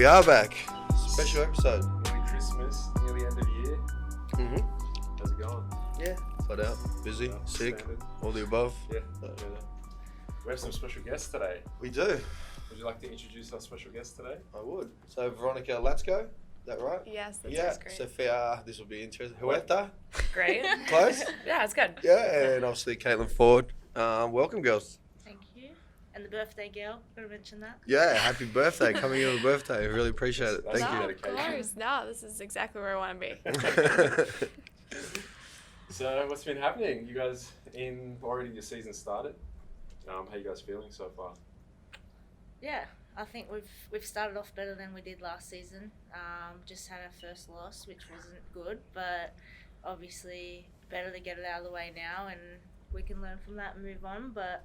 are back. Special episode. Nearly Christmas, nearly end of year. How's it going? Yeah. Flat out. Busy. Sick. Standard. All the above. Yeah. We have some special guests today. We do. Would you like to introduce our special guest today? I would. So Veronica Latsko. Is that right? Yes, that Yeah. sounds great. Sofia. This will be interesting. Huerta. Great. Close. Yeah, it's good. Yeah. And obviously Caitlin Foord. Welcome, girls. Thank you. And the birthday girl, gotta mention that. Yeah. Happy birthday. Coming in on a birthday. I really appreciate it. That's Thank No, you. of course. No, this is exactly where I want to be. So, what's been happening? You guys already your season started. How you guys feeling so far? Yeah, I think we've started off better than we did last season. Just had our first loss, which wasn't good, but obviously better to get it out of the way now, and we can learn from that and move on. But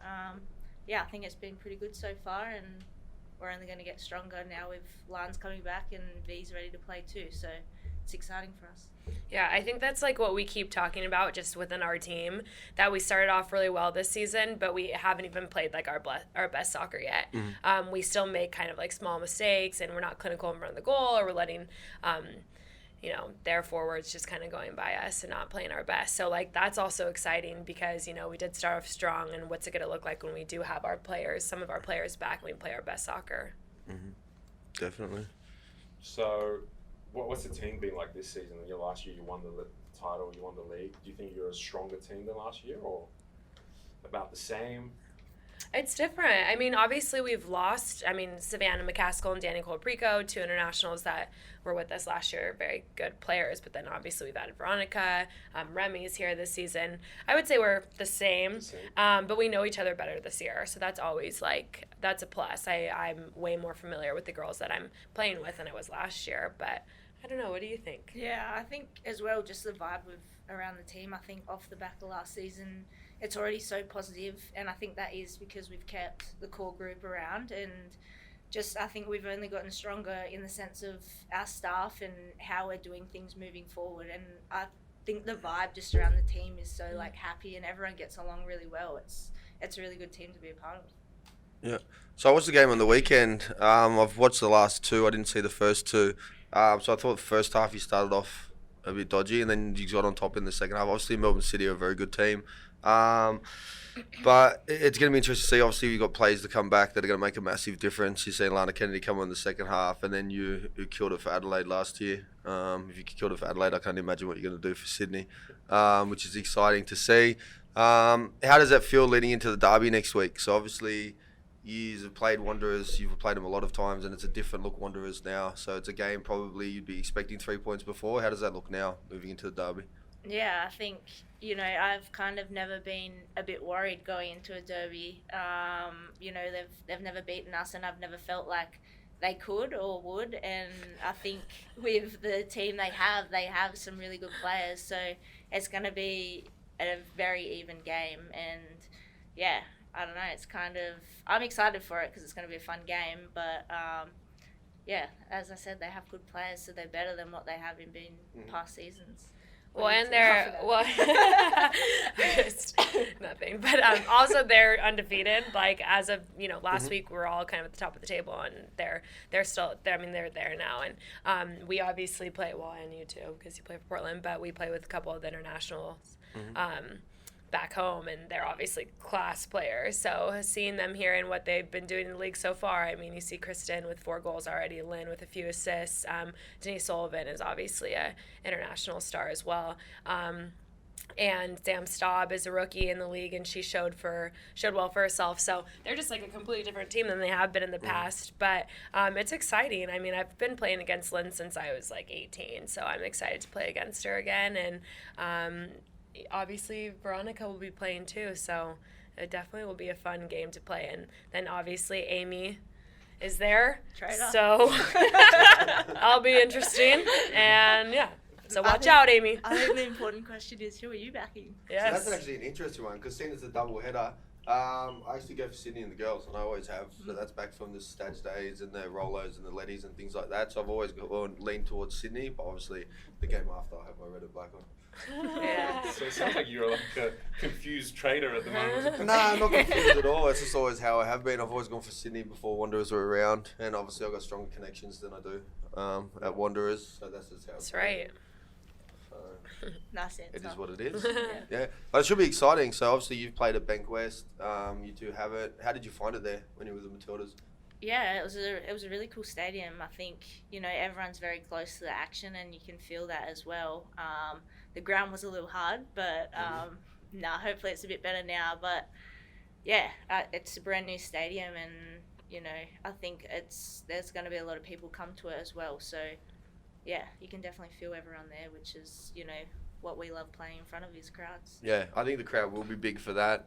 yeah, I think it's been pretty good so far, and we're only going to get stronger now with Lans coming back and V's ready to play too. So it's exciting for us. Yeah, I think that's like what we keep talking about just within our team, that we started off really well this season, but we haven't even played like our best soccer yet. We still make kind of like small mistakes, and we're not clinical in front of the goal, or we're letting their forwards just kind of going by us and not playing our best. So like that's also exciting because, we did start off strong, and what's it going to look like when we do have some of our players back, and we play our best soccer. Definitely. So, what's the team been like this season? Last year you won the title, you won the league. Do you think you're a stronger team than last year, or about the same? It's different. I mean, obviously we've lost, Savannah McCaskill and Danny Colprico, two internationals that were with us last year, very good players, but then obviously we've added Veronica, Remy's here this season. I would say we're the same. But we know each other better this year, so that's always that's a plus. I'm way more familiar with the girls that I'm playing with than I was last year, but I don't know, what do you think? Yeah, I think as well, just the vibe around the team. I think off the back of last season, it's already so positive, and I think that is because we've kept the core group around, and just I think we've only gotten stronger in the sense of our staff and how we're doing things moving forward. And I think the vibe just around the team is so happy, and everyone gets along really well. It's a really good team to be a part of. Yeah. So I watched the game on the weekend. I've watched the last two. I didn't see the first two. So I thought the first half you started off a bit dodgy, and then you got on top in the second half. Obviously, Melbourne City are a very good team. But it's going to be interesting to see. Obviously, you've got players to come back that are going to make a massive difference. You've seen Lana Kennedy come on in the second half, and then you killed it for Adelaide last year. If you killed it for Adelaide, I can't imagine what you're going to do for Sydney, which is exciting to see. How does that feel leading into the derby next week? So obviously, you've played Wanderers. You've played them a lot of times, and it's a different look Wanderers now. So it's a game probably you'd be expecting 3 points before. How does that look now moving into the derby? Yeah, I think, I've kind of never been a bit worried going into a derby. They've never beaten us, and I've never felt like they could or would. And I think with the team they have some really good players. So it's going to be a very even game. And yeah, I don't know. It's I'm excited for it because it's going to be a fun game. But yeah, as I said, they have good players, so they're better than what they have in past seasons. Well, and just nothing. But also they're undefeated. Like as of last week, we were all kind of at the top of the table, and they're still. They're there now. And we obviously play and you too, because you play for Portland. But we play with a couple of the internationals back home, and they're obviously class players. So seeing them here and what they've been doing in the league so far, you see Kristen with 4 goals already, Lynn with a few assists, Denise Sullivan is obviously a international star as well, and Sam Staub is a rookie in the league, and she showed well for herself. So they're just like a completely different team than they have been in the past. But it's exciting. I've been playing against Lynn since I was 18, so I'm excited to play against her again. And obviously Veronica will be playing too, so it definitely will be a fun game to play. And then obviously Amy is there, so I'll be interesting. And yeah, so watch out, Amy. I think the important question is, who are you backing? Yes. So that's actually an interesting one, because seeing it's a double header, I used to go for Sydney and the girls, and I always have. So that's back from the Stats days and the Rollos and the Letties and things like that. So I've always leaned towards Sydney, but obviously the game after I have my red and black on. Yeah. So it sounds like you're like a confused trader at the moment. Nah, I'm not confused at all. It's just always how I have been. I've always gone for Sydney before Wanderers were around, and obviously I've got stronger connections than I do at Wanderers, so that's just how it's That's right. So Nice it answer. is what it is. Yeah, but it should be exciting. So obviously you've played at Bank West. You two have it. How did you find it there when you were with the Matildas? Yeah, it was a really cool stadium. I think, you know, everyone's very close to the action and you can feel that as well. The ground was a little hard, but hopefully it's a bit better now. But yeah, it's a brand new stadium, and you know, I think there's going to be a lot of people come to it as well. So yeah, you can definitely feel everyone there, which is, you know, what we love playing in front of these crowds. Yeah, I think the crowd will be big for that.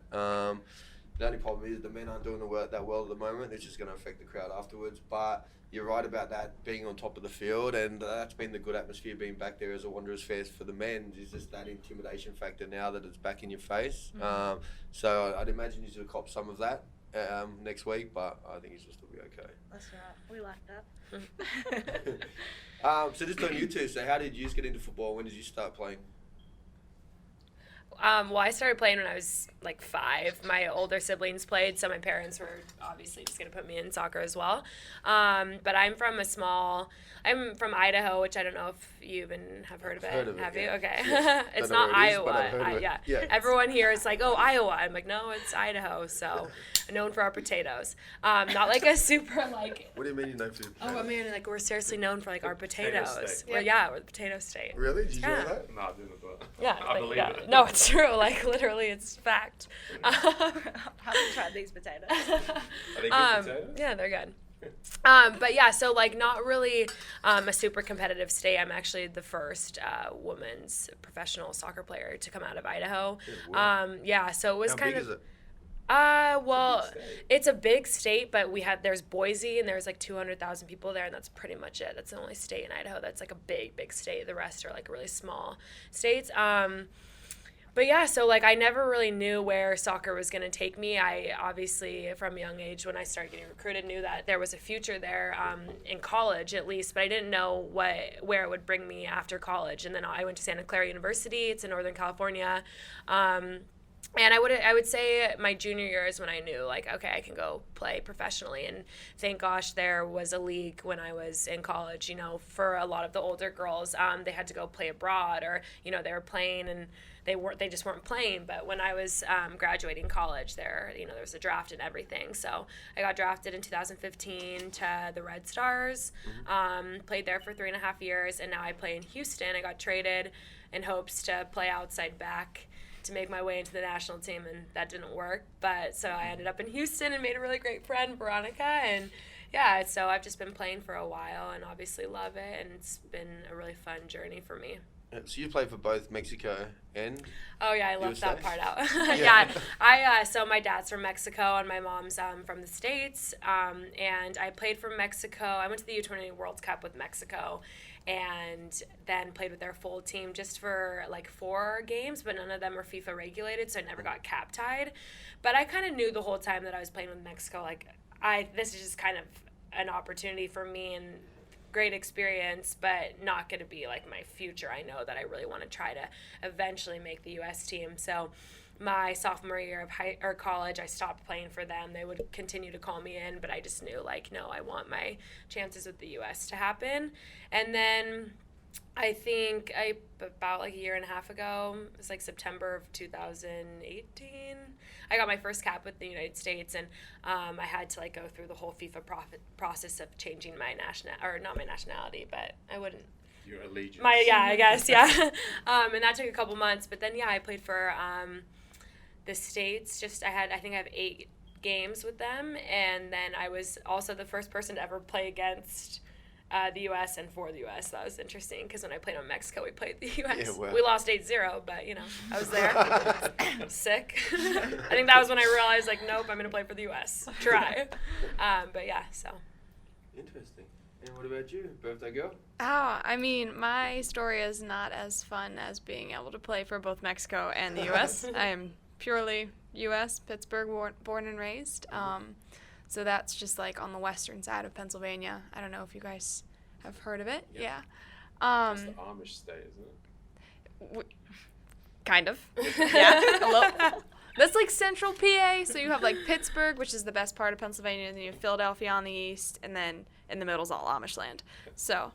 The only problem is the men aren't doing the work that well at the moment. It's just going to affect the crowd afterwards. But you're right about that being on top of the field, and that's been the good atmosphere being back there as a Wanderers fans for the men. Is just that intimidation factor now that it's back in your face. Mm-hmm. So I'd imagine you should cop some of that next week, but I think it's just will be okay. That's right. We like that. So just on you two, so how did you get into football? When did you start playing? Well, I started playing when I was like 5. My older siblings played, so my parents were obviously just going to put me in soccer as well. But I'm from Idaho, which I don't know if you even have heard of it. Heard of it, have yeah. you? Okay. Yeah. It's Don't know not where it is, Iowa. but I've heard of it. Yeah. Yeah. Everyone here is like, oh, Iowa. I'm like, no, it's Idaho. So known for our potatoes. Not like a super like. What do you mean you know for Oh, I mean, like we're seriously known for like our Potato potatoes. state. We're the potato state. Really? Did you Yeah. know that? No, I didn't, but Yeah, I believe it. No, it's true. Like literally, it's fact. Haven't tried these potatoes. Are they good potatoes? Yeah, they're good. But yeah, so like not really a super competitive state. I'm actually the first women's professional soccer player to come out of Idaho. Yeah, so it was How kind big of. is it? Well, It's a big state. it's a big state, but there's Boise, and there's like 200,000 people there, and that's pretty much it. That's the only state in Idaho that's like a big state. The rest are like really small states. But yeah, so like I never really knew where soccer was going to take me. I obviously, from a young age, when I started getting recruited, knew that there was a future there in college at least, but I didn't know where it would bring me after college. And then I went to Santa Clara University. It's in Northern California. And I would say my junior year is when I knew, like, okay, I can go play professionally. And thank gosh there was a league when I was in college. You know, for a lot of the older girls, they had to go play abroad, or, you know, they were playing and they just weren't playing. But when I was graduating college, there was a draft and everything. So I got drafted in 2015 to the Red Stars, played there for 3.5 years, and now I play in Houston. I got traded in hopes to play outside back to make my way into the national team, and that didn't work. But so I ended up in Houston and made a really great friend, Veronica, and yeah, so I've just been playing for a while and obviously love it, and it's been a really fun journey for me. So you played for both Mexico and Oh yeah, I left USA? that part out. Yeah. Yeah, so my dad's from Mexico and my mom's from the States, and I played for Mexico. I went to the U20 World Cup with Mexico, and then played with their full team just for like 4 games, but none of them were FIFA regulated, so I never got cap tied. But I kind of knew the whole time that I was playing with Mexico, like this is just kind of an opportunity for me and great experience, but not going to be like my future. I know that I really want to try to eventually make the U.S. team. So my sophomore year of college, I stopped playing for them. They would continue to call me in, but I just knew, like, no, I want my chances with the U.S. to happen. And then I think about like a year and a half ago, it was like September of 2018, I got my first cap with the United States, and I had to like go through the whole FIFA process of changing my not my nationality, but I wouldn't. Your allegiance. I guess, yeah. And that took a couple months, but then yeah, I played for the States. I think I have 8 games with them, and then I was also the first person to ever play against the U.S. and for the U.S. That was interesting because when I played on Mexico, we played the U.S. Yeah, well. We lost 8-0, but, you know, I was there. Sick. I think that was when I realized, like, nope, I'm going to play for the U.S. Try. But, yeah, so. Interesting. And what about you, birthday girl? I mean, my story is not as fun as being able to play for both Mexico and the U.S. I am purely U.S., Pittsburgh, born and raised. So that's just like on the western side of Pennsylvania. I don't know if you guys have heard of it. Yeah. That's the Amish state, isn't it? Kind of. Yeah. A little. That's like central PA, so you have like Pittsburgh, which is the best part of Pennsylvania, and then you have Philadelphia on the east, and then in the middle's all Amish land. So,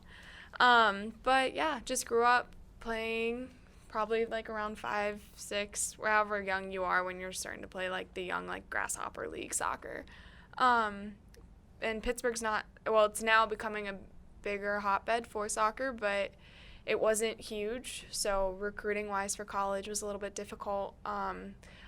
but yeah, just grew up playing probably like around 5, 6, wherever young you are when you're starting to play like the young like grasshopper league soccer. And Pittsburgh's it's now becoming a bigger hotbed for soccer, but it wasn't huge, so recruiting-wise for college was a little bit difficult.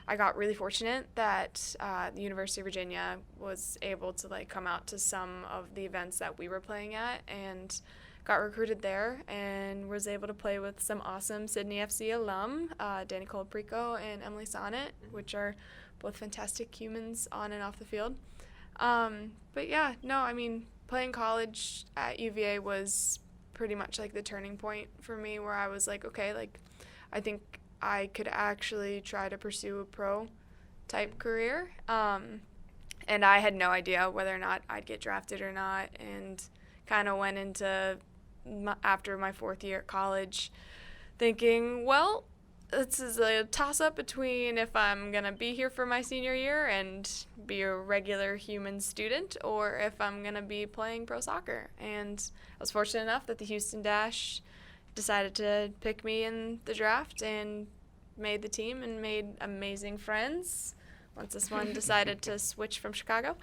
I got really fortunate that the University of Virginia was able to like come out to some of the events that we were playing at and got recruited there and was able to play with some awesome Sydney FC alum, Danny Colaprico and Emily Sonnet, which are both fantastic humans on and off the field. But yeah, no, I mean, playing college at UVA was pretty much like the turning point for me where I was like, okay, like I think I could actually try to pursue a pro type career. And I had no idea whether or not I'd get drafted or not, and kind of went into after my 4th year at college thinking, well, this is a toss-up between if I'm going to be here for my senior year and be a regular human student or if I'm going to be playing pro soccer. And I was fortunate enough that the Houston Dash decided to pick me in the draft and made the team and made amazing friends once this one decided to switch from Chicago.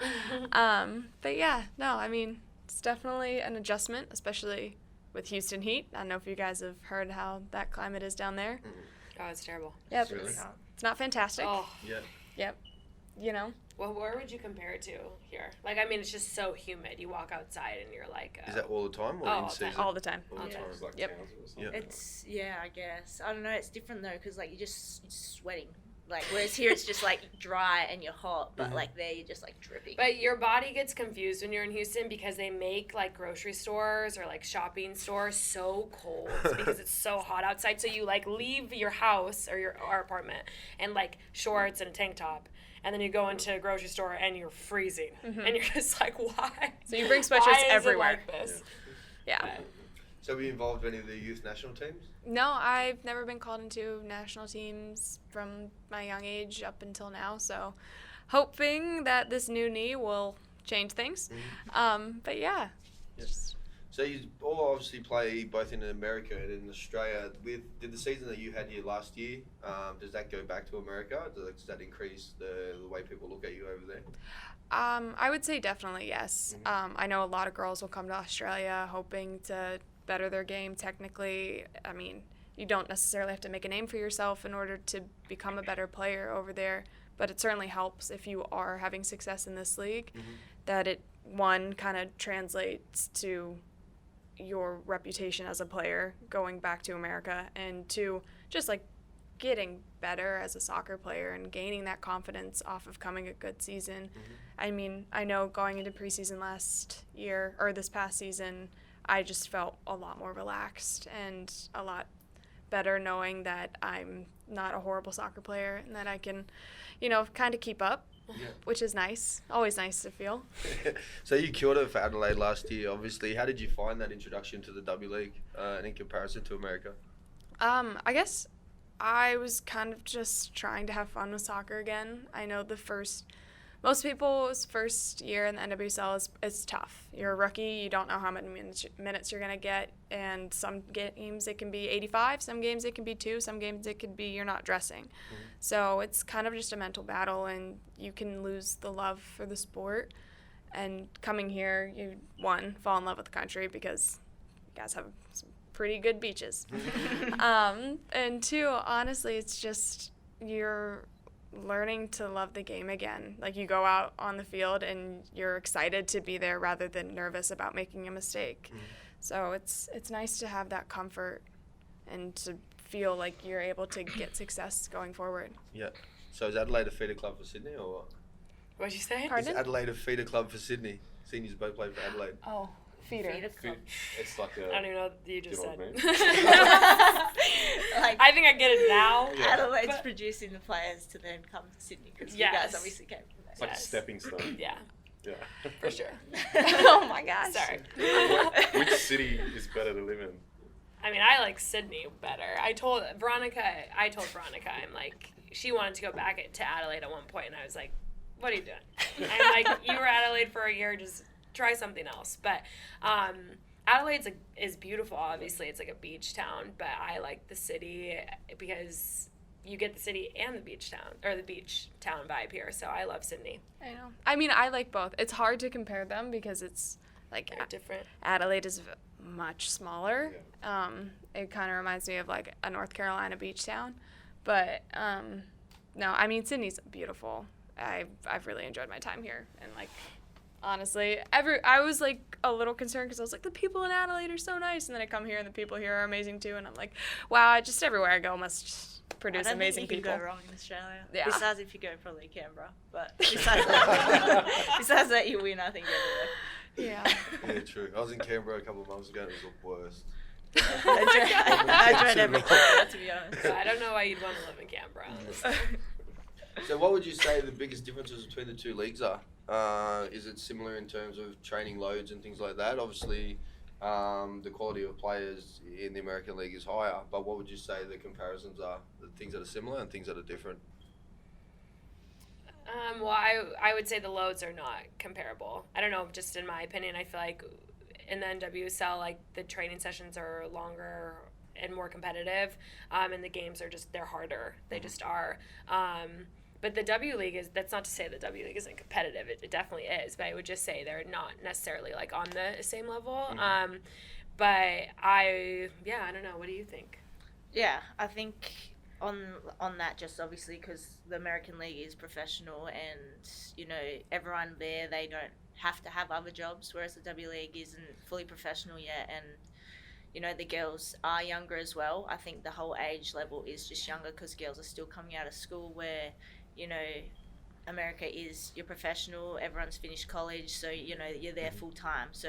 But yeah, no, I mean, it's definitely an adjustment, especially with Houston heat. I don't know if you guys have heard how that climate is down there. Oh, it's terrible. Yep, Really? it's not fantastic. Oh, Yeah. Yep, you know. well, where would you compare it to here? Like, I mean, it's just so humid. You walk outside and you're like. Is that all the time or Oh, in all the time. season? All the time. All the Yeah. time. It's like Yep. Townsville or something. Yep. It's, yeah, I guess. I don't know, it's different though, because like you're just sweating. Like, whereas here it's just like dry and you're hot, but like there you're just like dripping. But your body gets confused when you're in Houston because they make like grocery stores or like shopping stores so cold because it's so hot outside. So you like leave your house or our apartment and like shorts and a tank top. And then you go into a grocery store and you're freezing. And you're just like, why? So you bring sweatshirts Why is everywhere. it like this? Yeah. So were you involved in any of the youth national teams? No, I've never been called into national teams from my young age up until now. So hoping that this new knee will change things. But yeah. Yes. So you all obviously play both in America and in Australia. Did the season that you had here last year, does that go back to America? Does that increase the way people look at you over there? I would say definitely yes. I know a lot of girls will come to Australia hoping to better their game technically. I mean, you don't necessarily have to make a name for yourself in order to become a better player over there, but it certainly helps if you are having success in this league, that it, one, kind of translates to your reputation as a player going back to America, and two, just like getting better as a soccer player and gaining that confidence off of coming a good season. I mean, I know going into preseason last year, or this past season, I just felt a lot more relaxed and a lot better knowing that I'm not a horrible soccer player and that I can, kind of keep up, which is nice. Always nice to feel. So you killed it for Adelaide last year, obviously. How did you find that introduction to the W League and in comparison to America? I guess I was kind of just trying to have fun with soccer again. I know most people's first year in the NWSL is tough. You're a rookie, you don't know how many minutes you're going to get, and some games it can be 85, some games it can be 2, some games it could be you're not dressing. So it's kind of just a mental battle, and you can lose the love for the sport. And coming here, you, one, fall in love with the country because you guys have some pretty good beaches. And two, honestly, it's just you're learning to love the game again. Like, you go out on the field and you're excited to be there rather than nervous about making a mistake. So it's nice to have that comfort and to feel like you're able to get success going forward. Yeah. So is Adelaide a feeder club for Sydney or what? What'd you say? Pardon? Is Adelaide a feeder club for Sydney? Seniors both play for Adelaide. Oh, feeder. Club. It's like I don't even know what you just You know said. what I Like, I think I get it now. Yeah. Adelaide's But- producing the players to then come to Sydney because you Yes. guys obviously came from there. It's like a Yes. stepping stone. Yeah, Yeah. for sure. Oh my gosh. Sorry. Which city is better to live in? I mean, I like Sydney better. I told Veronica, I'm like, she wanted to go back to Adelaide at one point, and I was like, what are you doing? I'm like, you were at Adelaide for a year, just try something else. But Adelaide is beautiful, obviously. It's like a beach town, but I like the city because you get the city and the beach town vibe here. So I love Sydney. I know. I mean, I like both. It's hard to compare them because it's like Very different. Adelaide is much smaller. It kind of reminds me of like a North Carolina beach town. But no, I mean, Sydney's beautiful. I've really enjoyed my time here, and like honestly, I was like a little concerned because I was like, the people in Adelaide are so nice, and then I come here and the people here are amazing too, and I'm like, wow, just everywhere I go must produce amazing people. I don't think you can go wrong in Australia. Yeah. Besides if you go probably Canberra, but besides that you win, I think everywhere. Yeah. Yeah, true. I was in Canberra a couple of months ago and it was the worst. I dread everything, to be honest. So I don't know why you'd want to live in Canberra. honestly. So what would you say the biggest differences between the two leagues are? Is it similar in terms of training loads and things like that? Obviously, the quality of players in the American League is higher, but what would you say the comparisons are? The things that are similar and things that are different? Well, I would say the loads are not comparable. I don't know, just in my opinion, I feel like in the NWSL, like the training sessions are longer and more competitive, and the games are they're harder. They just are. But the W League that's not to say the W League isn't competitive. It definitely is, but I would just say they're not necessarily like on the same level. But I don't know. What do you think? Yeah, I think on that, just obviously because the American League is professional and, you know, everyone there, they don't have to have other jobs, whereas the W League isn't fully professional yet, and, you know, the girls are younger as well. I think the whole age level is just younger because girls are still coming out of school, where, you know, America is, you're professional, everyone's finished college, so, you know, you're there full time. So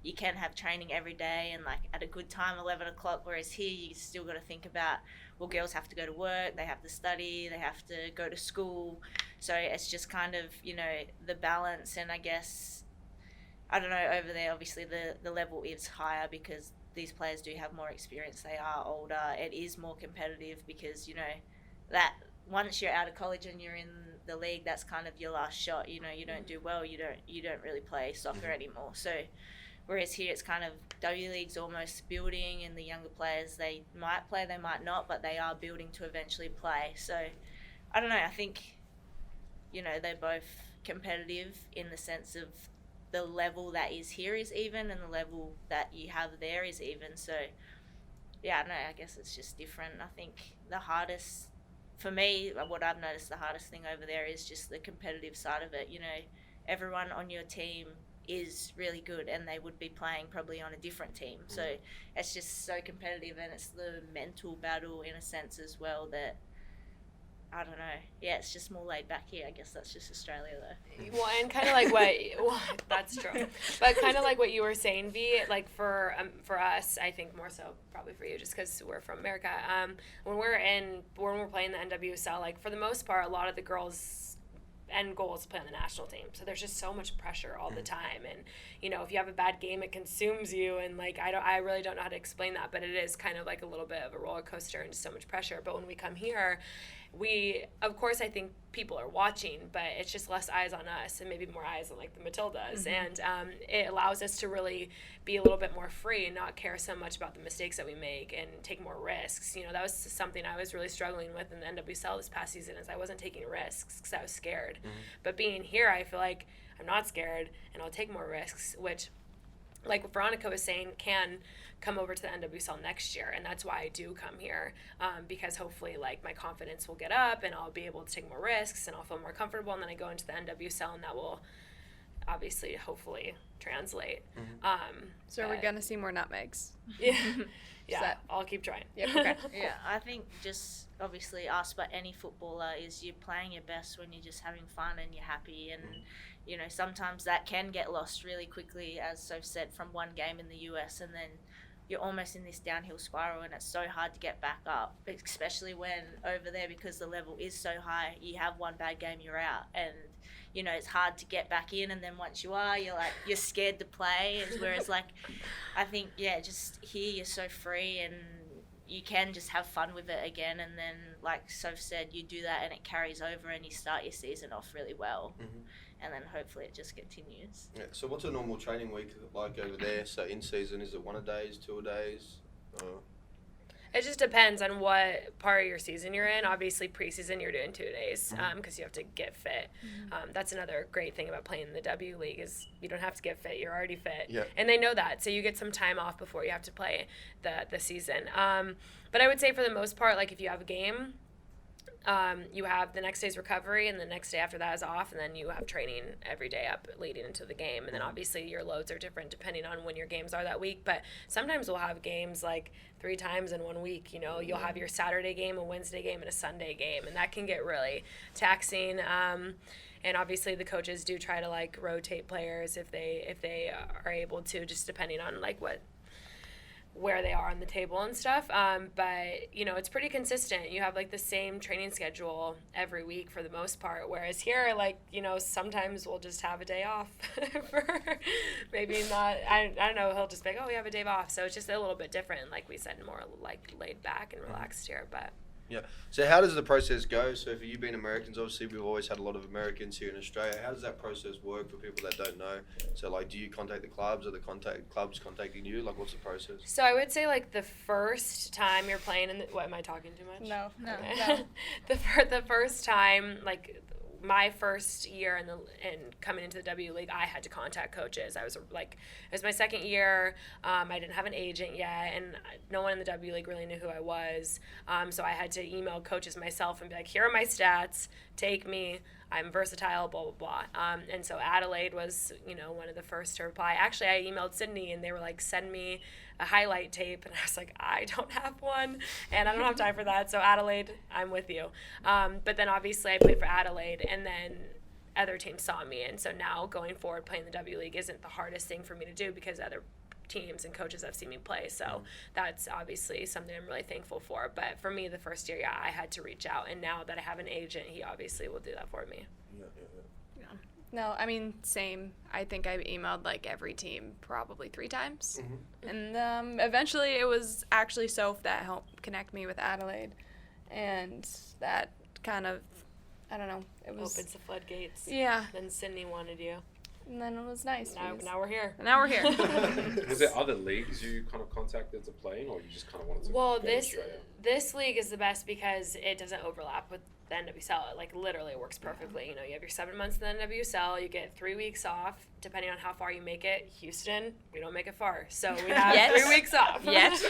you can have training every day and like at a good time, 11 o'clock, whereas here you still got to think about, well, girls have to go to work, they have to study, they have to go to school. So it's just kind of, you know, the balance. And I guess, I don't know, over there, obviously the level is higher because these players do have more experience, they are older, it is more competitive because, you know, that once you're out of college and you're in the league, that's kind of your last shot. You know, you don't do well, you don't really play soccer anymore. So whereas here it's kind of W League's almost building, and the younger players, they might play, they might not, but they are building to eventually play. So I don't know, I think, you know, they're both competitive in the sense of the level that is here is even and the level that you have there is even. So yeah, I don't know, I guess it's just different. I think the hardest, for me, what I've noticed, the hardest thing over there is just the competitive side of it. You know, everyone on your team is really good and they would be playing probably on a different team. So it's just so competitive, and it's the mental battle in a sense as well that, I don't know. Yeah, it's just more laid back here. I guess that's just Australia though. Well, and kind of like that's true. But kind of like what you were saying, V, like for us, I think more so probably for you, just because we're from America. When we're playing the NWSL, like for the most part, a lot of the girls' end goal is to play on the national team. So there's just so much pressure all the time, and you know, if you have a bad game, it consumes you. And like I really don't know how to explain that, but it is kind of like a little bit of a roller coaster and just so much pressure. But when we come here, of course, I think people are watching, but it's just less eyes on us and maybe more eyes on like the Matildas. And it allows us to really be a little bit more free and not care so much about the mistakes that we make and take more risks. You know, that was something I was really struggling with in the NWSL this past season, is I wasn't taking risks because I was scared. But being here, I feel like I'm not scared and I'll take more risks, which, like what Veronica was saying, can come over to the NWSL next year, and that's why I do come here, because hopefully like my confidence will get up and I'll be able to take more risks and I'll feel more comfortable, and then I go into the NWSL and that will obviously hopefully translate. So are we gonna see more nutmegs? Yeah, I'll keep trying. Yep, okay. Yeah, I think just obviously us, but any footballer, is you're playing your best when you're just having fun and you're happy, and you know, sometimes that can get lost really quickly, as Soph said, from one game in the US, and then you're almost in this downhill spiral, and it's so hard to get back up, especially when over there, because the level is so high, you have one bad game, you're out, and you know, it's hard to get back in, and then once you are, you're scared to play. Whereas like, I think, yeah, just here you're so free, and you can just have fun with it again. And then, like Soph said, you do that and it carries over, and you start your season off really well. And then hopefully it just continues. Yeah. So what's a normal training week like over there? So in season, is it 1 a days, 2 a days? It just depends on what part of your season you're in. Obviously, preseason, you're doing 2 days because you have to get fit. That's another great thing about playing in the W League is you don't have to get fit. You're already fit. Yeah. And they know that. So you get some time off before you have to play the season. But I would say for the most part, like if you have a game, you have the next day's recovery, and the next day after that is off, and then you have training every day up leading into the game. And then obviously your loads are different depending on when your games are that week, but sometimes we'll have games like 3 times in 1 week. You know, you'll have your Saturday game, a Wednesday game, and a Sunday game, and that can get really taxing. And obviously the coaches do try to like rotate players if they are able to, just depending on like where they are on the table and stuff. But, you know, it's pretty consistent. You have, like, the same training schedule every week for the most part, whereas here, like, you know, sometimes we'll just have a day off for maybe not, I don't know, he'll just be like, oh, we have a day off. So it's just a little bit different, like we said, more, like, laid back and relaxed here, but... Yeah. So how does the process go? So for you being Americans, obviously we've always had a lot of Americans here in Australia. How does that process work for people that don't know? So like, do you contact the clubs, or the clubs contacting you? Like, what's the process? So I would say like the first time you're playing in the, what, am I talking too much? No. Okay. The first time, like my first year in coming into the W League, I had to contact coaches. I was like, it was my second year. I didn't have an agent yet, and no one in the W League really knew who I was. So I had to email coaches myself and be like, here are my stats. Take me. I'm versatile, blah, blah, blah. And so Adelaide was, you know, one of the first to reply. Actually, I emailed Sydney, and they were like, send me a highlight tape. And I was like, I don't have one, and I don't have time for that. So Adelaide, I'm with you. But then obviously I played for Adelaide, and then other teams saw me. And so now going forward, playing the W League isn't the hardest thing for me to do because other teams and coaches have seen me play. So that's obviously something I'm really thankful for. But for me, the first year, yeah, I had to reach out. And now that I have an agent, he obviously will do that for me. Yeah. No, I mean, same. I think I emailed like every team probably 3 times. And eventually it was actually Soph that helped connect me with Adelaide. And that kind of, I don't know, it was... Opens the floodgates. Yeah. Then Sydney wanted you. And then it was nice. Now we're here. Now we're here. Was there other leagues you kind of contacted to play in, or you just kind of wanted to Well, go to Australia? this league is the best because it doesn't overlap with the NWSL. It like literally works perfectly. You know, you have your 7 months in the NWSL, you get 3 weeks off, depending on how far you make it. Houston, we don't make it far, so we have Yes. 3 weeks off. Yes.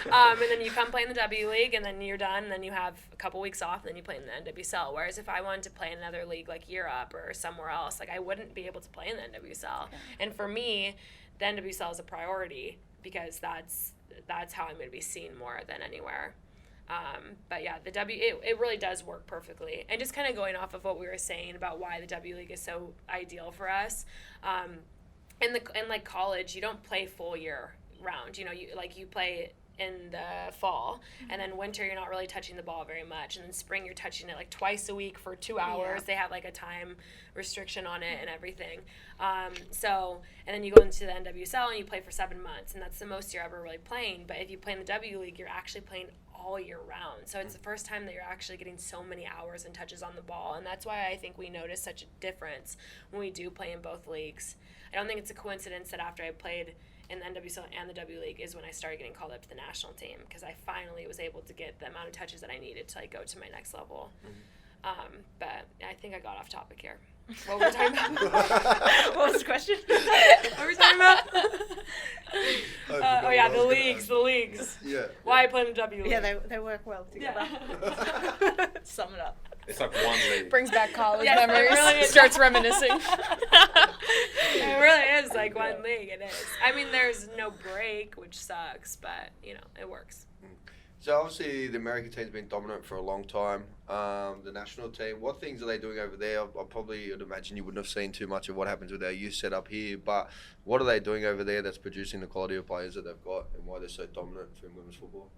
And then you come play in the W League, and then you're done, and then you have a couple weeks off, and then you play in the NWSL. Whereas if I wanted to play in another league like Europe or somewhere else, like I wouldn't be able to play in the NWSL. And for me, the NWSL is a priority because that's how I'm going to be seen more than anywhere. But yeah, the it really does work perfectly. And just kind of going off of what we were saying about why the W League is so ideal for us. In like college, you don't play full year round. You know, you play in the fall, and then winter you're not really touching the ball very much, and then spring you're touching it like twice a week for 2 hours. They have like a time restriction on it and everything. So and then you go into the NWSL and you play for 7 months, and that's the most you're ever really playing. But if you play in the W League, you're actually playing all year round. So it's the first time that you're actually getting so many hours and touches on the ball, and that's why I think we notice such a difference when we do play in both leagues. I don't think it's a coincidence that after I played in the NWSL and the W League is when I started getting called up to the national team, because I finally was able to get the amount of touches that I needed to like go to my next level. But I think I got off topic here. What were we talking about? What was the question? What were we talking about? The leagues. Yeah. Why I play in the W League. Yeah, they work well together. Yeah. Sum it up. It's like one league. Brings back college Yes, it memories. really is. Starts reminiscing. It really is like one league. It is. I mean, there's no break, which sucks, but you know, it works. So obviously the American team's been dominant for a long time. The national team, what things are they doing over there? I probably would imagine you wouldn't have seen too much of what happens with our youth set up here, but what are they doing over there that's producing the quality of players that they've got and why they're so dominant in women's football?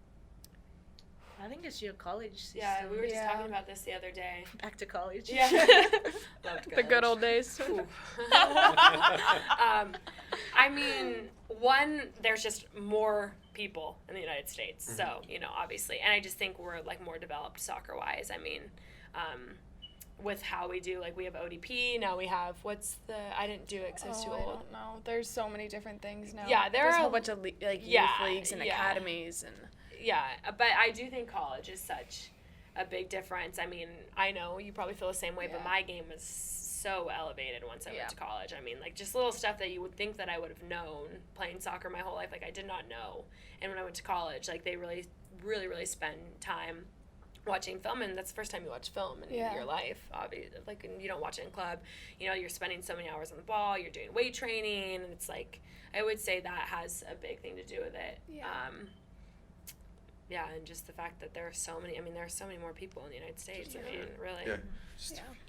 I think it's your college system. Yeah, we were just Yeah. talking about this the other day. Back to college. Yeah. The good old days. I mean, one, there's just more people in the United States, so, you know, obviously. And I just think we're, like, more developed soccer-wise. I mean, with how we do, like, we have ODP, now we have, I didn't do it because I was too I old. don't know. There's so many different things now. Yeah, there There's a are- whole bunch of youth leagues and academies and. Yeah, but I do think college is such a big difference. I mean, I know you probably feel the same way, but Yeah. my game was so elevated once I Yeah. went to college. I mean, like, just little stuff that you would think that I would have known playing soccer my whole life, like, I did not know. And when I went to college, like, they really, really, really spend time watching film, and that's the first time you watch film in Yeah. your life, obviously. Like, and you don't watch it in club. You know, you're spending so many hours on the ball, you're doing weight training, and it's like, I would say that has a big thing to do with it. Yeah. Yeah, and just the fact that there are so many more people in the United States. I mean, really.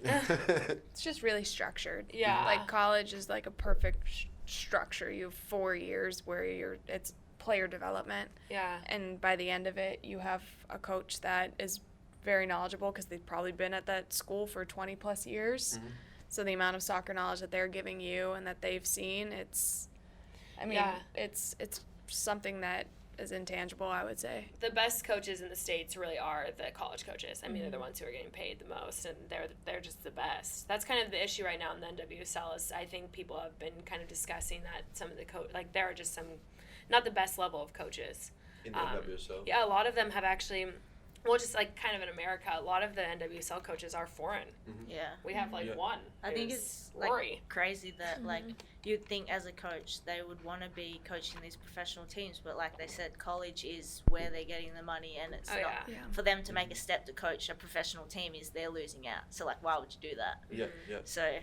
Yeah. It's just really structured. Yeah. Like college is like a perfect structure. You have 4 years where it's player development, Yeah. and by the end of it, you have a coach that is very knowledgeable because they've probably been at that school for 20 plus years. Mhm. So the amount of soccer knowledge that they're giving you and that they've seen, it's something that is intangible, I would say. The best coaches in the States really are the college coaches. I mean, they're the ones who are getting paid the most, and they're just the best. That's kind of the issue right now in the NWSL is I think people have been kind of discussing that some of the there are just some, not the best level of coaches. In the NWSL. Yeah, a lot of them have actually, well, just like kind of in America, a lot of the NWSL coaches are foreign. Yeah. We have like Yeah. one. I think who's it's Rory. like crazy that like you'd think as a coach they would want to be coaching these professional teams, but like they said, college is where they're getting the money, and it's Oh, not yeah. Yeah. for them to make a step to coach a professional team is they're losing out. So like, why would you do that? Yeah, yeah. So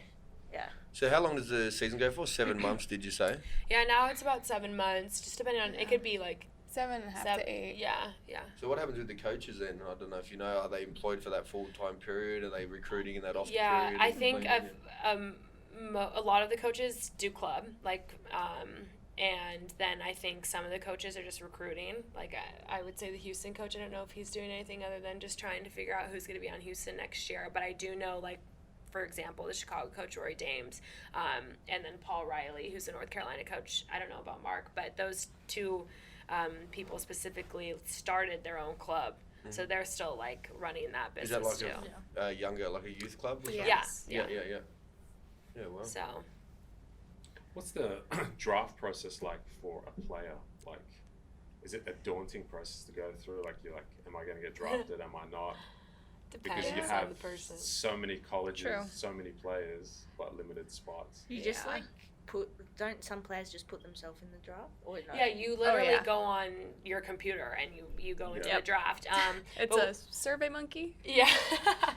So how long does the season go for? 7 months, did you say? Yeah, now it's about 7 months, just depending on, it could be like 7.5 to 8. Yeah, yeah. So what happens with the coaches then? I don't know if you know. Are they employed for that full-time period? Are they recruiting in that off Yeah, period? I think a lot of the coaches do club, and then I think some of the coaches are just recruiting. Like I would say the Houston coach, I don't know if he's doing anything other than just trying to figure out who's going to be on Houston next year. But I do know, like, for example, the Chicago coach, Rory Dames, and then Paul Riley, who's the North Carolina coach. I don't know about Mark, but those two people specifically started their own club. So they're still, like, running that Is that business like too. a younger, like a youth club? Or something? Yeah. Yeah. Yeah, well. So, What's the draft process like for a player? Like, is it a daunting process to go through? Like, you're like, am I going to get drafted? Am I not? Because depends you on have the person. so many colleges, True. so many players, but limited spots. you just Yeah. like don't some players just put themselves in the draft or no? Yeah, you literally yeah. go on your computer and you go into Yep. the draft. It's but- a survey monkey. yeah.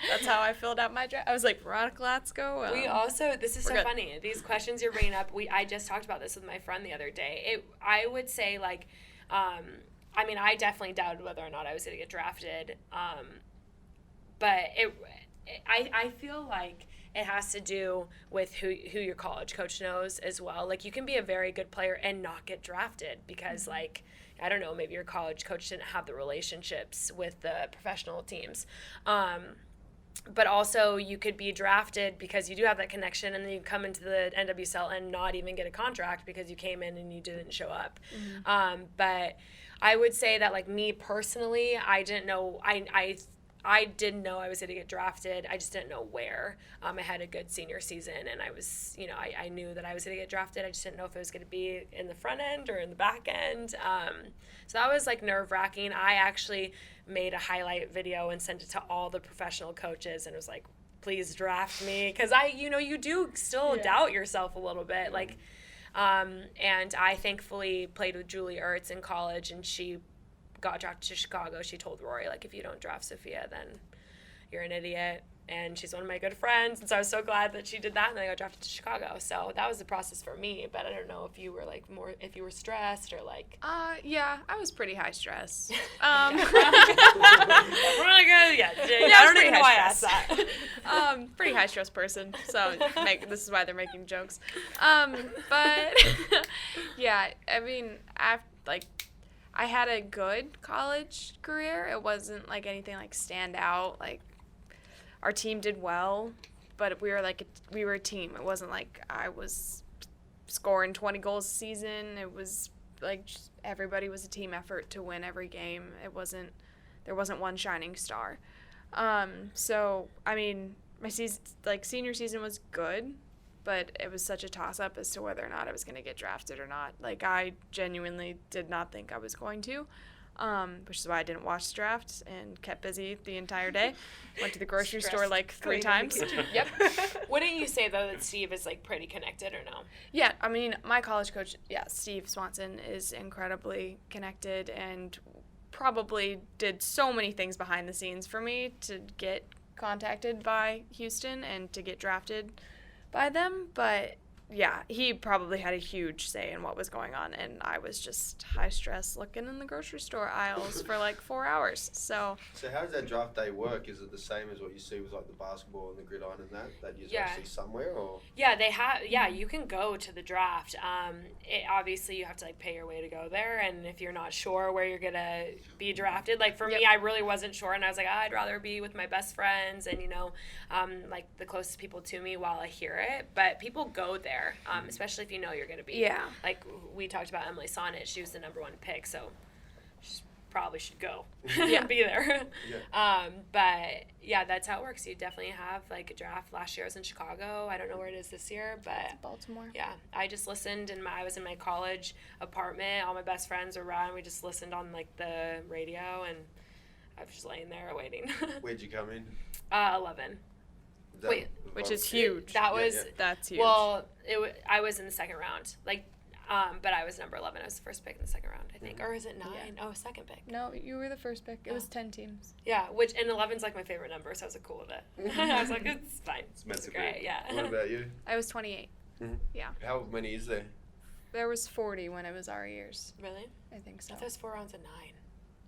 That's how I filled out my draft. I was like, Veronica Latsko. We also, this is we're so good. funny. These questions you're bringing up, I just talked about this with my friend the other day. I would say, like, I mean, I definitely doubted whether or not I was going to get drafted. But I feel like it has to do with who your college coach knows as well. Like, you can be a very good player and not get drafted because, like, I don't know, maybe your college coach didn't have the relationships with the professional teams. But also you could be drafted because you do have that connection, and then you come into the NWSL and not even get a contract because you came in and you didn't show up. But I would say that, like, me personally, I didn't know. I didn't know I was going to get drafted. I just didn't know where. I had a good senior season, and I was, I knew that I was going to get drafted. I just didn't know if it was going to be in the front end or in the back end. So that was, like, nerve-wracking. I actually made a highlight video and sent it to all the professional coaches, and it was like, please draft me. Because you do still doubt yourself a little bit. Like, and I thankfully played with Julie Ertz in college, and she got drafted to Chicago. She told Rory, like, if you don't draft Sofia, then you're an idiot. and she's one of my good friends, and so I was so glad that she did that, and then I got drafted to Chicago. So that was the process for me, but I don't know if you were like if you were stressed or like. Yeah, I was pretty high stress. Really good. Yeah, I don't even know why I asked that. Pretty high stress person, so this is why they're making jokes. But yeah, I mean, I had a good college career. It wasn't like anything like stand out. Like our team did well, but we were a team. It wasn't like I was scoring 20 goals a season. It was like just everybody was a team effort to win every game. There wasn't one shining star. So I mean, my senior season was good, but it was such a toss-up as to whether or not I was going to get drafted or not. Like, I genuinely did not think I was going to, which is why I didn't watch the draft and kept busy the entire day. Went to the grocery store like 3 times. Yep. Wouldn't you say, though, that Steve is, like, pretty connected or no? Yeah, I mean, my college coach, Steve Swanson, is incredibly connected and probably did so many things behind the scenes for me to get contacted by Houston and to get drafted by them, but yeah, he probably had a huge say in what was going on, and I was just high stress looking in the grocery store aisles for like 4 hours. So how does that draft day work? Is it the same as what you see with like the basketball and the gridiron and that you're actually somewhere, or? Yeah, they have. Yeah, you can go to the draft. Obviously you have to like pay your way to go there, and if you're not sure where you're gonna be drafted, like for me, I really wasn't sure, and I was like, I'd rather be with my best friends and like the closest people to me while I hear it. But people go there, especially if you know you're gonna be. Yeah. Like we talked about Emily Sonnet, she was the number 1 pick, so she probably should go be there. But yeah, that's how it works. You definitely have like a draft. Last year I was in Chicago. I don't know where it is this year, but it's Baltimore. Yeah, I just listened, and I was in my college apartment. All my best friends were around. We just listened on like the radio, and I was just laying there waiting. Where'd you come in? 11. Wait, which is huge. That's huge. Well, I was in the second round, but I was number 11. I was the first pick in the second round, I think. Or is it 9? Yeah. Oh, second pick. No, you were the first pick. It was 10 teams. Yeah, and 11's like my favorite number, so I was like cool with it. I was like, it's fine. It's great, yeah. What about you? I was 28. Mm-hmm. Yeah. How many is there? There was 40 when it was our years. Really? I think so. I thought it was 4 rounds of 9.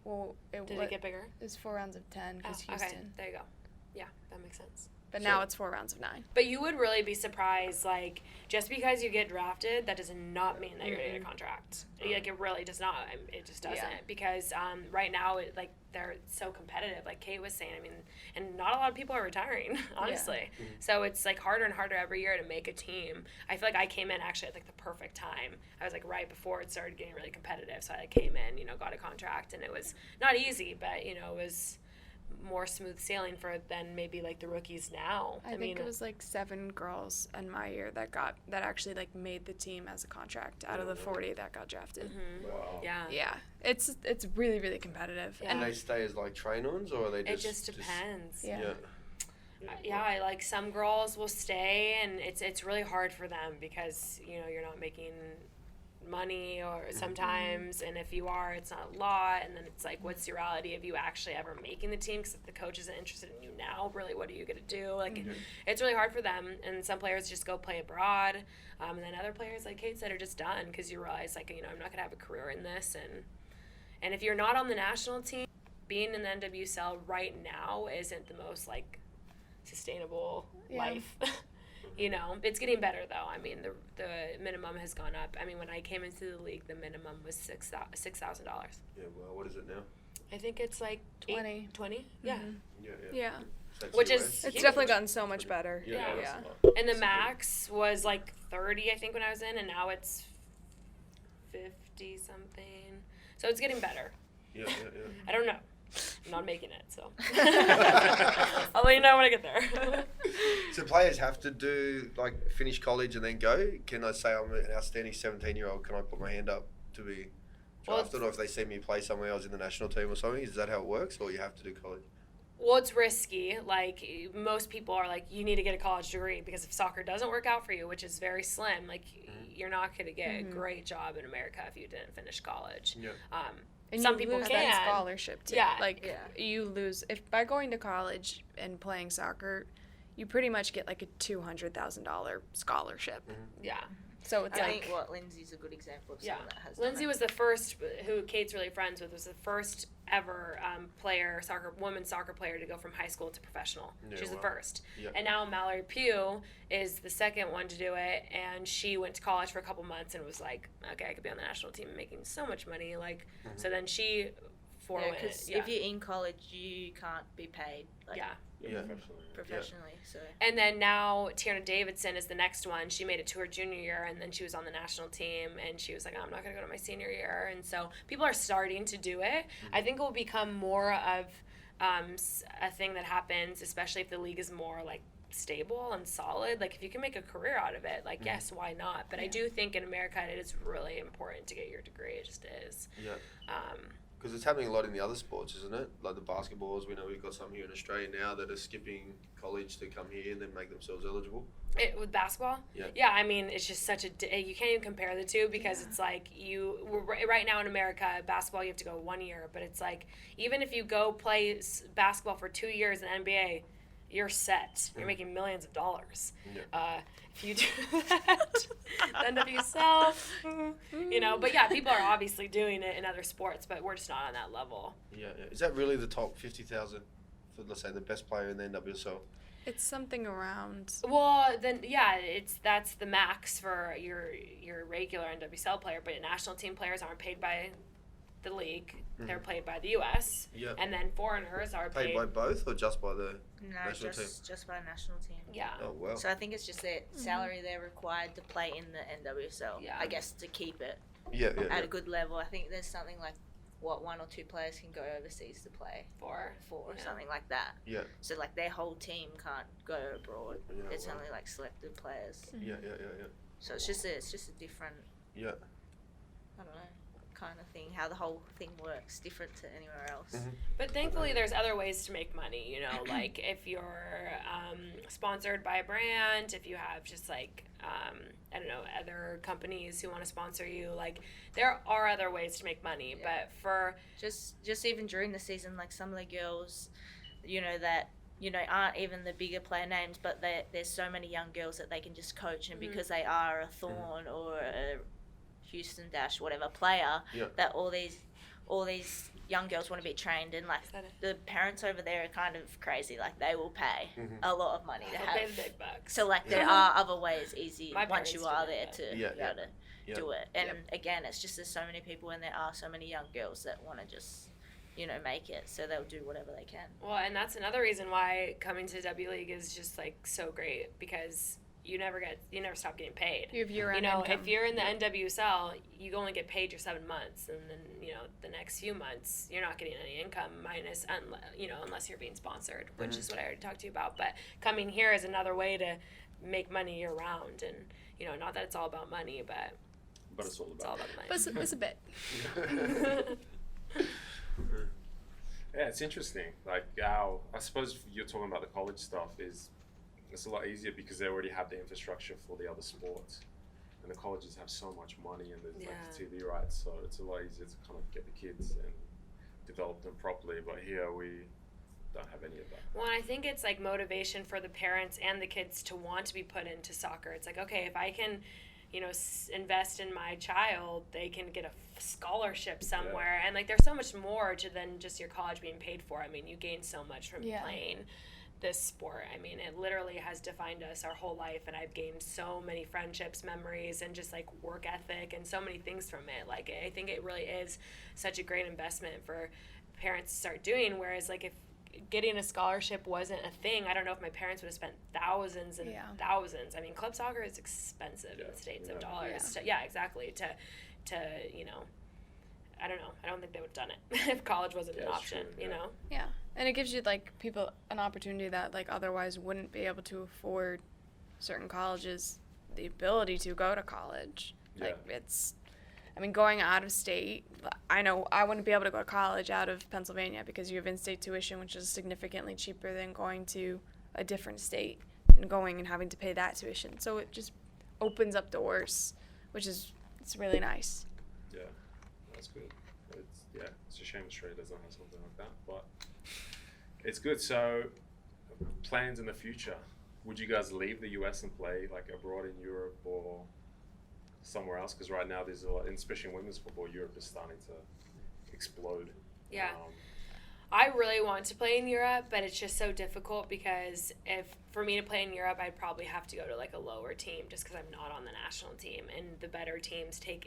Well, Did it get bigger? It was 4 rounds of 10 because Houston. Okay, there you go. Yeah, that makes sense. But now it's 4 rounds of 9. But you would really be surprised, like, just because you get drafted, that does not mean that you're going to get a contract. Like, it really does not. It just doesn't. Yeah. Because right now, they're so competitive. Like Kate was saying, I mean, and not a lot of people are retiring, honestly. Yeah. Mm-hmm. So it's, like, harder and harder every year to make a team. I feel like I came in, actually, at, like, the perfect time. I was, like, right before it started getting really competitive. So I came in, got a contract. And it was not easy, but, it was more smooth sailing than maybe like the rookies now. I think it was like 7 girls in my year that actually like made the team as a contract out of the 40 that got drafted. Mm-hmm. Wow. Yeah, it's really, really competitive. Yeah. And they stay as like train-ons, or are they just? It just depends. Yeah. Like some girls will stay, and it's really hard for them because you're not making money or sometimes, and if you are, it's not a lot, and then it's like, what's the reality of you actually ever making the team? Because if the coach isn't interested in you now, really, what are you going to do? Like, it's really hard for them, and some players just go play abroad, and then other players, like Kate said, are just done because you realize, like, I'm not going to have a career in this, and if you're not on the national team, being in the NWSL right now isn't the most, like, sustainable life. It's getting better, though. I mean, the minimum has gone up. I mean, when I came into the league, the minimum was $6,000. Yeah, well, what is it now? I think it's like 20. 20? Yeah. Yeah. Which is it's definitely gotten so much better. Yeah. And the max was like 30, I think, when I was in, and now it's 50 something. So it's getting better. Yeah. I don't know. I'm not making it, so I'll let you know when I get there. So players have to finish college and then go? Can I say I'm an outstanding 17-year-old? Can I put my hand up to be drafted? Or if they see me play somewhere else in the national team or something, is that how it works, or you have to do college? Well, it's risky. Like, most people are like, you need to get a college degree, because if soccer doesn't work out for you, which is very slim, like, you're not going to get a great job in America if you didn't finish college. Yeah. And some you people lose can. that scholarship too. Yeah. Like Yeah. you lose if by going to college and playing soccer, you pretty much get like a $200,000 scholarship. Yeah. So it's I like think Lindsay's a good example of someone that has done Lindsay it. was the first, who Kate's really friends with, was the first ever women's soccer player to go from high school to professional. Yeah, She was the wow. first. Yep. And now Mallory Pugh is the second one to do it, and she went to college for a couple months and was like, okay, I could be on the national team making so much money. Like, so then she forewent it. Because if you're in college, you can't be paid like Yeah. Yeah. professionally. So And then now Tierna Davidson is the next one. She made it to her junior year, and then she was on the national team, and she was like, I'm not going to go to my senior year. And so people are starting to do it. I think it will become more of a thing that happens, especially if the league is more like stable and solid. Like if you can make a career out of it, like yes, why not? But I do think in America it is really important to get your degree. It just is. Yeah. Um, Because it's happening a lot in the other sports, isn't it? Like the basketballs, we know we've got some here in Australia now that are skipping college to come here and then make themselves eligible. with basketball, Yeah. I mean, it's just such you can't even compare the two because it's like right now in America, basketball you have to go 1 year, but it's like even if you go play basketball for 2 years in the NBA, you're set. You're making millions of dollars. Yeah. If you do that, the NWSL, but yeah, people are obviously doing it in other sports, but we're just not on that level. Yeah. Is that really the top 50,000 for, let's say, the best player in the NWSL? it's something around Well, then that's the max for your regular NWSL player, but national team players aren't paid by the league; they're paid by the U.S. Yeah. and then foreigners are Paid by both or just by the national team? just by national team. Yeah. Oh, wow. So I think it's just their salary they're required to play in the NWSL. Yeah. I guess to keep it Yeah. at a good level. I think there's something like 1 or 2 players can go overseas to play For or yeah. something like that. Yeah. So like their whole team can't go abroad. Yeah, It's wow. only like selected players. Yeah. So it's just a different Yeah. I don't know kind of thing. How the whole thing works different to anywhere else. But thankfully, there's other ways to make money. Like if you're sponsored by a brand, if you have just like I don't know, other companies who want to sponsor you. Like there are other ways to make money. Yeah. But for Just even during the season, like some of the girls, that aren't even the bigger player names, but there's so many young girls that they can just coach, and because they are a Thorn or a Houston Dash whatever player, Yeah. that all these young girls want to be trained, and like Is that it? the parents over there are kind of crazy. Like they will pay a lot of money to they'll pay the have. big bucks. So like there are other ways easy My once you parents are do there that. to Yeah, be able to yeah. do it. And Yep. again, it's just there's so many people and there are so many young girls that want to just make it. So they'll do whatever they can. Well, and that's another reason why coming to W League is just like so great because you never stop getting paid. you have year-end You know, income. if you're in the NWSL, you only get paid your 7 months, and then the next few months you're not getting any income minus, unless you're being sponsored, which is what I already talked to you about. But coming here is another way to make money year round, and not that it's all about money, but But it's all it's all about. about money. But it's a bit. Yeah, it's interesting. Like I suppose you're talking about the college stuff it's a lot easier because they already have the infrastructure for the other sports, and the colleges have so much money and there's like the TV rights, so it's a lot easier to kind of get the kids and develop them properly. But here we don't have any of that. Well, and I think it's like motivation for the parents and the kids to want to be put into soccer. It's like, okay, if I can, invest in my child, they can get a scholarship somewhere. And like, there's so much more to than just your college being paid for. I mean, you gain so much from playing this sport. I mean, it literally has defined us our whole life, and I've gained so many friendships, memories, and just like work ethic and so many things from it. Like, I think it really is such a great investment for parents to start doing, whereas like if getting a scholarship wasn't a thing, I don't know if my parents would have spent thousands and thousands. I mean, club soccer is expensive in the States of dollars. Yeah, exactly. To I don't know. I don't think they would have done it if college wasn't an option, Yeah, and it gives you like people an opportunity that like otherwise wouldn't be able to afford certain colleges the ability to go to college. Like going out of state, I know I wouldn't be able to go to college out of Pennsylvania because you have in-state tuition, which is significantly cheaper than going to a different state and going and having to pay that tuition. So it just opens up doors, it's really nice. Yeah, that's good. It's Yeah, it's a shame Australia doesn't have something like that, but it's good. So, plans in the future. Would you guys leave the US and play like abroad in Europe or somewhere else? Because right now there's a lot, especially in women's football, Europe is starting to explode. Yeah. I really want to play in Europe, but it's just so difficult because for me to play in Europe, I'd probably have to go to like a lower team just because I'm not on the national team. And the better teams take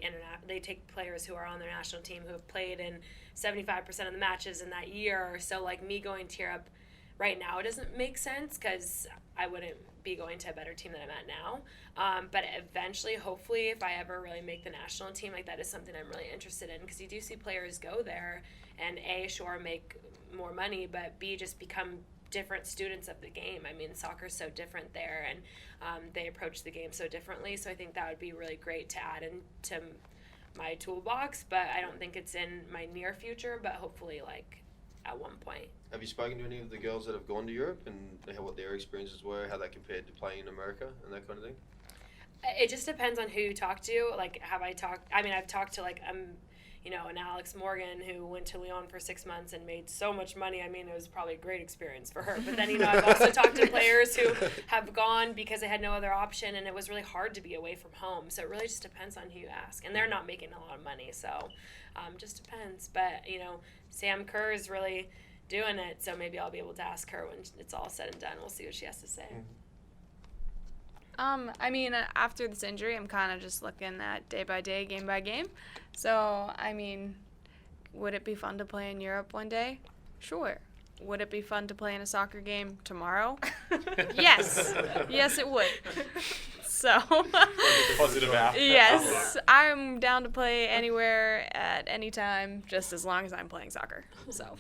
players who are on their national team who have played in 75% of the matches in that year. So like me going to Europe right now, it doesn't make sense because I wouldn't be going to a better team than I'm at now. But eventually, hopefully, if I ever really make the national team, like that is something I'm really interested in because you do see players go there and A, sure, make more money, but B, just become different students of the game. I mean, soccer's so different there, and they approach the game so differently. So I think that would be really great to add into my toolbox, but I don't think it's in my near future, but hopefully, like, at one point. Have you spoken to any of the girls that have gone to Europe and what their experiences were, how that compared to playing in America and that kind of thing? It just depends on who you talk to. Like, I've talked to, like, an Alex Morgan who went to Lyon for 6 months and made so much money. I mean, it was probably a great experience for her. But then, I've also talked to players who have gone because they had no other option, and it was really hard to be away from home. So it really just depends on who you ask. And they're not making a lot of money, so just depends. But, Sam Kerr is really doing it, so maybe I'll be able to ask her when it's all said and done. We'll see what she has to say. I mean, after this injury, I'm kind of just looking at day by day, game by game. So, I mean, would it be fun to play in Europe one day? Sure. Would it be fun to play in a soccer game tomorrow? Yes. Yes, it would. So, Positive outlook. yes, I'm down to play anywhere at any time, just as long as I'm playing soccer. So,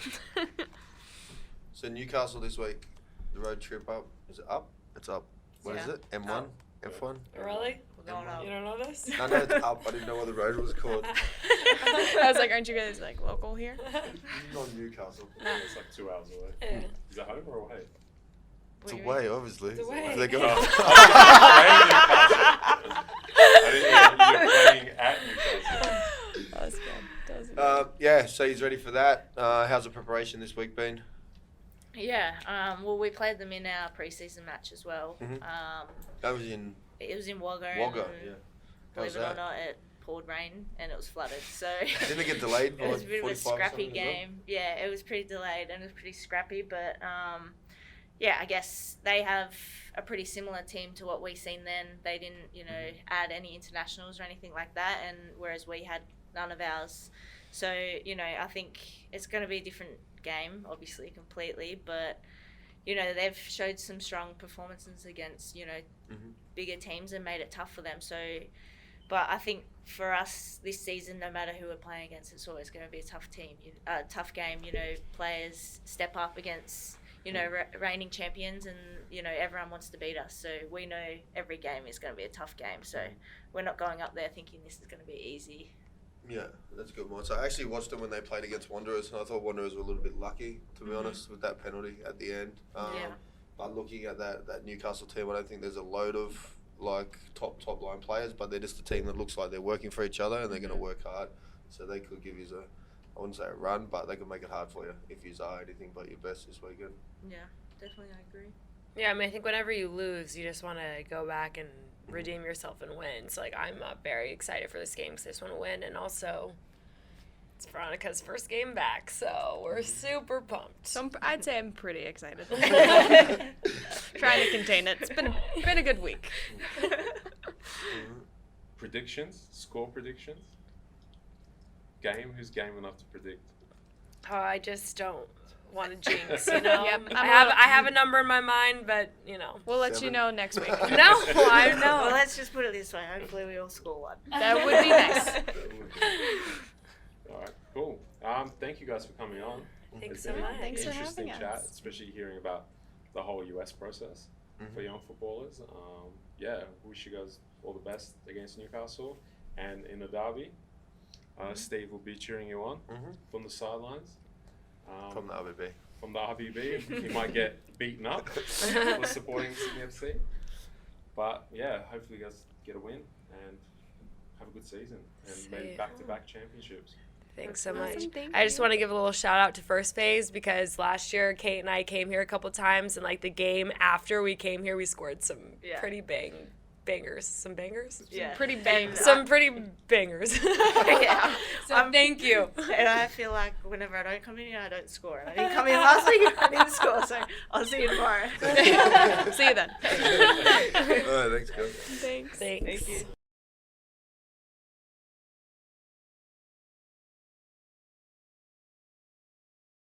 So Newcastle this week, the road trip up. Is it up? It's up. What is it? M1? F1? Really? No. You don't know this? I know it's up. I didn't know what the road was called. I was like, aren't you guys like local here? Not Newcastle. It's like 2 hours away. Yeah. Is it home or away? It's away, obviously. It's away. If they're going. I didn't know you're playing at Newcastle. That was good. Yeah, so he's ready for that. How's the preparation this week been? Yeah, well, we played them in our pre-season match as well. Mhm. That was in It was in Wagga. Wagga, and yeah. Believe How's it or that? not, it poured rain and it was flooded. So Didn't it get delayed for it was like a bit of a 45 or scrappy something as well? game. Yeah, it was pretty delayed and it was pretty scrappy. But yeah, I guess they have a pretty similar team to what we seen then. They didn't, add any internationals or anything like that, and whereas we had none of ours. So I think it's going to be a different game, obviously, completely. But they've showed some strong performances against bigger teams and made it tough for them. So, but I think for us this season, no matter who we're playing against, it's always going to be a tough team, tough game. Players step up against reigning champions, and everyone wants to beat us. So we know every game is going to be a tough game. So we're not going up there thinking this is going to be easy. Yeah, that's a good one. So I actually watched them when they played against Wanderers, and I thought Wanderers were a little bit lucky, to be honest, with that penalty at the end. But looking at that Newcastle team, I don't think there's a load of like top line players, but they're just a team that looks like they're working for each other and they're going to work hard. So they could give you I wouldn't say a run, but they could make it hard for you if you are anything but your best this weekend. Yeah, definitely, I agree. Yeah, I mean, I think whenever you lose, you just want to go back and redeem yourself and win. So, like, I'm very excited for this game because I just want to win. And also, it's Veronica's first game back, so we're super pumped. So I'd say I'm pretty excited. Trying to contain it. It's been a good week. Predictions? Score predictions? Who's game enough to predict? Oh, I just don't want to jinx, Yep, I have a number in my mind, but, We'll let you know next week. No, I know. Well, let's just put it this way. Hopefully we all score one. That would be nice. All right, cool. Thank you guys for coming on. Thanks It's so been much. an Thanks for interesting having chat, us. especially hearing about the whole US process for young footballers. Wish you guys all the best against Newcastle and in the derby. Steve will be cheering you on from the sidelines. From the RBB. From the RBB. He might get beaten up for supporting Sydney FC. But yeah, hopefully you guys get a win and have a good season and maybe back-to-back championships. Thanks so Awesome, much. thank I just you. want to give a little shout out to First Phase because last year Kate and I came here a couple times, and like the game after we came here, we scored some pretty bangers. Some bangers? Yeah. Pretty big. And Some pretty bangers. Yeah. So thank you. And I feel like whenever I don't come in here, I don't score. And I didn't come in last week, I didn't score. So I'll see you tomorrow. See you then. All right, thanks, guys. Thanks. Thanks. Thank you.